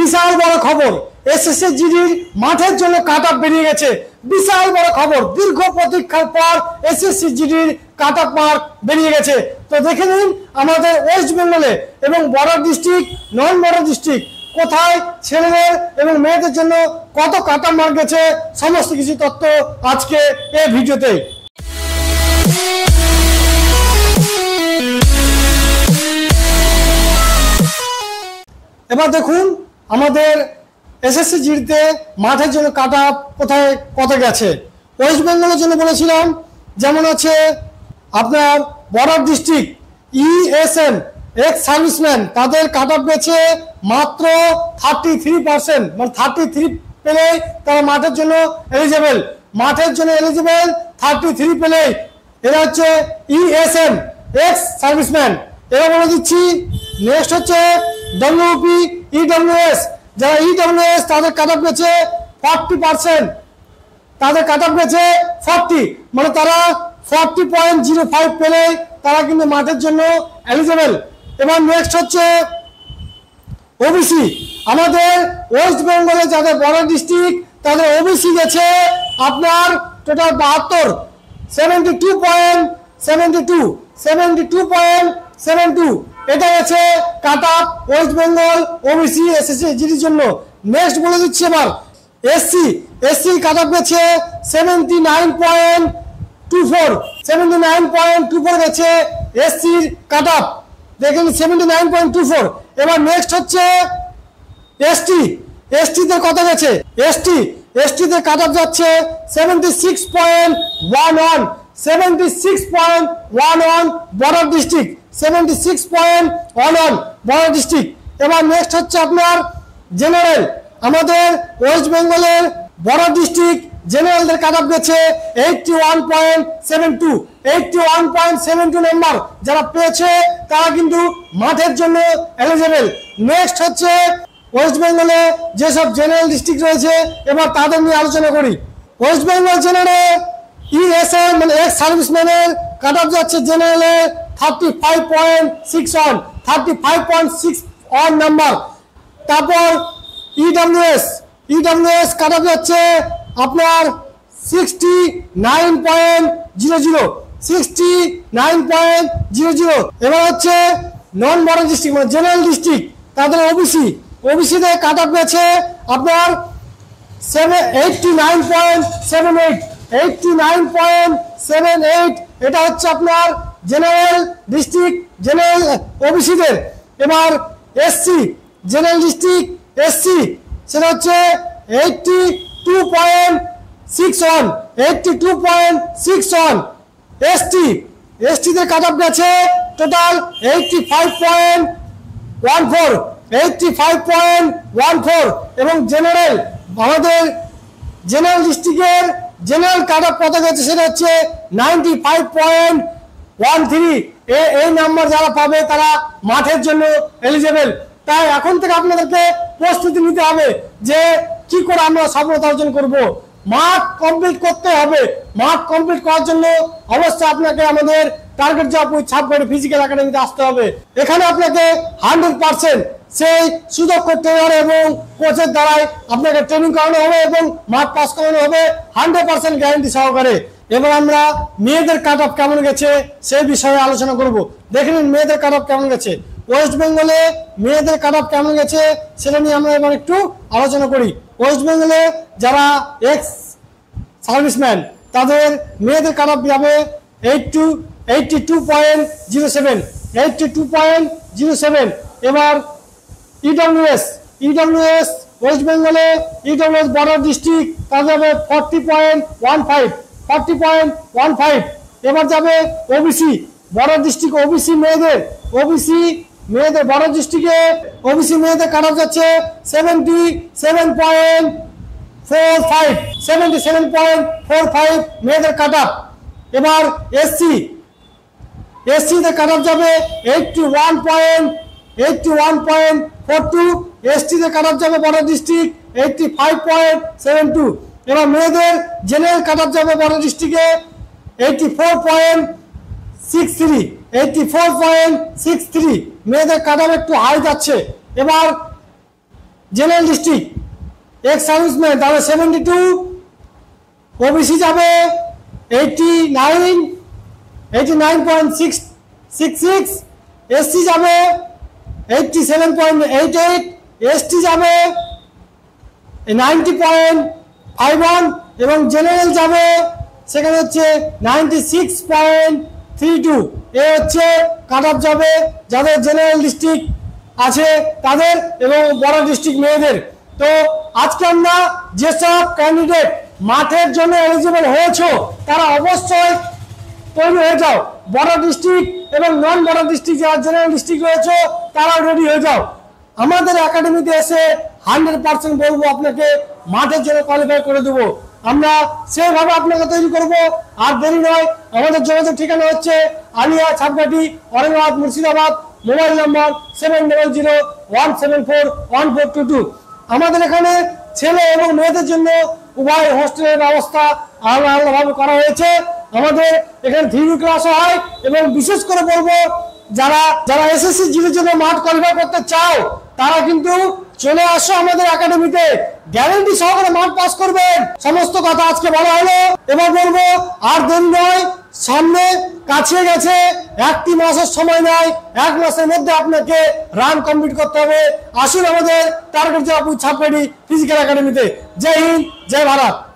বিশাল বড় খবর, এসএসসি জিডির মাঠের জন্য কাট অফ বেরিয়ে গেছে। বিশাল বড় খবর, দীর্ঘ প্রতীক্ষার পর এসএসসি জিডির কাট অফ মার্ক বেরিয়ে গেছে। তো দেখে নিন আমাদের ওয়েস্ট বেঙ্গলে এবং বর্ডার ডিস্ট্রিক্ট, নন বর্ডার ডিস্ট্রিক্ট কোথায় ছেলেদের এবং মেয়েদের জন্য কত কাট অফ মার্ক গেছে, সমস্ত কিছু তথ্য আজকে এই ভিডিওতে। এবার দেখুন আমাদের এসএসসি জিডিতে মাঠের জন্য কাট অফ কোথায় কত গেছে। ওয়েস্ট বেঙ্গলের জন্য বলেছিলাম যেমন আছে আপনার border district ESM ex serviceman, তাদের কাট অফ গেছে মাত্র 33%, মানে 33 পেলে তারা মাঠের জন্য এলিজেবল। মাঠের জন্য এলিজেবল 33 পেলে এরা হচ্ছে ইএসএম এক্স সার্ভিসম্যান। এরা বলে দিচ্ছি নেক্সট হচ্ছে ডব্লিউপি ইডব্লিউএস, যারা ইডব্লিউএস তাদের কাট অফ গেছে 40%, তাদের কাট অফ গেছে 40, মানে তারা 40.05 পেলে তারা কিন্তু মাঠের জন্য এলিজেবল। এবার নেক্সট হচ্ছে ওবিসি, আমাদের ওয়েস্ট বেঙ্গলে যাদের বর্ডার ডিস্ট্রিক্ট তাদের ওবিসি গেছে আপনার টোটাল 72, 72.72, এটা গেছে cut off West Bengal OBC SSC জিডির জন্য। নেক্সট বলে দিচ্ছি এবার এসসি কাট অফ গেছে 79.24 গেছে এসসির কাট অফ, দেখেন 79.24। এবার নেক্সট হচ্ছে এসটিতে কত গেছে, এসটিতে কাট অফ যাচ্ছে 76.11 বর্ডার ডিস্ট্রিক্ট, 76.11 বর্ডার ডিস্ট্রিক্ট। এবার নেক্সট হচ্ছে আপনার জেনারেল, আমাদের ওয়েস্ট বেঙ্গলের বর্ডার ডিস্ট্রিক্ট জেনারেলদের কাট অফ গেছে 81.72 নাম্বার যারা পেয়েছে তারা কিন্তু মাঠের জন্য এলিজেবল। নেক্সট হচ্ছে ওয়েস্ট বেঙ্গলে যেসব জেনারেল ডিস্ট্রিক্ট রয়েছে এবার তাদের নিয়ে আলোচনা করি। ওয়েস্ট বেঙ্গল জেনারেলে ইএসএম মানে এক্স সার্ভিসম্যানের কাট অফ যাচ্ছে জেনারেলে 35.61 নাম্বার। তারপর ইডব্লিউএস কাট অফ যাচ্ছে আপনার 69.00। এবার হচ্ছে নন বর্ডার ডিস্ট্রিক্ট মানে জেনারেল ডিস্ট্রিক্ট তাদের ওবিসিতে কাট অফ গেছে আপনার 89.78, এটা হচ্ছে আপনার জেনারেল ডিস্ট্রিক্ট জেনারেল ওবিসিদের। এবার এসসি জেনারেল ডিস্ট্রিক্ট এসসি সেটা হচ্ছে 82.61। এসটিতে কাট অফ গেছে টোটাল 85.14 এবং জেনারেল আমাদের জেনারেল ডিস্ট্রিক্টের জেনারেল কাট অফ কত গেছে সেটা হচ্ছে 95.13। এই নাম্বার যারা পাবে তারা মাঠের জন্য এলিজেবল। তাই এখন থেকে আপনাদেরকে প্রস্তুতি নিতে হবে যে কি করে আমরা সফলতা অর্জন করব। মাঠ কমপ্লিট করতে হবে, মাঠ কমপ্লিট করার জন্য অবশ্যই আপনাকে আমাদের টার্গেট জব উইথ সাবগেট ফিজিক্যাল একাডেমিতে আসতে হবে। এখানে আপনাকে 100% সেই সুযোগ করতে হবে এবং কোচের দ্বারাই আপনাকে ট্রেনিং করানো হবে এবং মাঠ পাস করানো হবে 100% গ্যারান্টি সহকারে। এবার আমরা মেয়েদের কাট অফ কেমন গেছে সেই বিষয়ে আলোচনা করব। দেখে নিন মেয়েদের কাট অফ কেমন গেছে। ওয়েস্ট বেঙ্গলে মেয়েদের কাট অফ কেমন গেছে সেটা নিয়ে আমরা এবার একটু আলোচনা করি। ওয়েস্ট বেঙ্গলে যারা এক্স সার্ভিসম্যান তাদের মেয়েদের কাট অফ যাবে 82.07। এবার ইডব্লিউএস ওয়েস্ট বেঙ্গলে ইডব্লিউএস বর্ডার ডিস্ট্রিক্ট তাদের যাবে 40.15। এবার যাবে ওবিসি বর্ডার ডিস্ট্রিক্ট ওবিসি মেয়েদের বর্ডার ডিস্ট্রিক্টে ওবিসি মেয়েদের কাট অফ যাচ্ছে 77.45 মেয়েদের কাট অফ। এবার এসসিতে কাট অফ যাবে 81.42। এসটিতে কাট অফ যাবে বর্ডার ডিস্ট্রিক্ট 85.72। এবার মেয়েদের জেনারেল কাট অফ যাবে বর্ডার ডিস্ট্রিক্টে 84.63 মেয়েদের কাট অফ একটু হাই যাচ্ছে। এবার জেনারেল ডিস্ট্রিক্ট, এক্স সার্ভিসম্যান তাহলে 72, ওবিসি যাবে 89.66, এসসি যাবে 87.88, এসটি যাবে 90.51 এবং জেনারেল যাবে সেখানে হচ্ছে 96.32। এ হচ্ছে কাট অফ যাবে যাদের জেনারেল ডিস্ট্রিক্ট আছে তাদের এবং বড় ডিস্ট্রিক্ট মেয়েদের। তো আজকে আমরা যেসব ক্যান্ডিডেট মাঠের জন্য এলিজিবল হয়েছো তারা অবশ্যই তৈরি হয়ে যাও। বড় ডিস্ট্রিক্ট এবং নন বড় ডিস্ট্রিক্ট যারা জেনারেল ডিস্ট্রিক্ট রয়েছে তারাও রেডি হয়ে যাও। আমাদের একাডেমিতে এসে 100% বলবো আপনাকে মাঠের জন্য কোয়ালিফাই করে দেবো, আমরা সেভাবে আপনাকে তৈরি করব। আর দেরি নয়, আমাদের যোগাযোগ ঠিকানা হচ্ছে আলিয়া, ছাপকাঠি, औरंगाबाद, মুর্শিদাবাদ। Mobile number 7001741422। আমাদের এখানে ছেলে এবং মেয়েদের জন্য উভয় হোস্টেলের ব্যবস্থা আলাদা আলাদাভাবে করা হয়েছে। আমাদের এখানে থিওরি ক্লাসও হয় এবং বিশেষ করে বলবো যারা যারা এসএসসি জিডির জন্য মাঠ কোয়ালিফাই করতে চাও তারা কিন্তু চলে আসো আমাদের একাডেমিতে, গ্যারান্টি সহকারে মাঠ পাস করবেন। সমস্ত কথা আজকে বলা হলো, এবার বলবো আর দেরি নয়, সামনে কাছে গেছে, 1 মাসের সময় নাই, 1 মাসের মধ্যে আপনাকে রান কমপ্লিট করতে হবে। আসুন আমাদের টার্গেট ছাপকাঠি ফিজিক্যাল একাডেমিতে। জয় হিন্দ, জয় ভারত।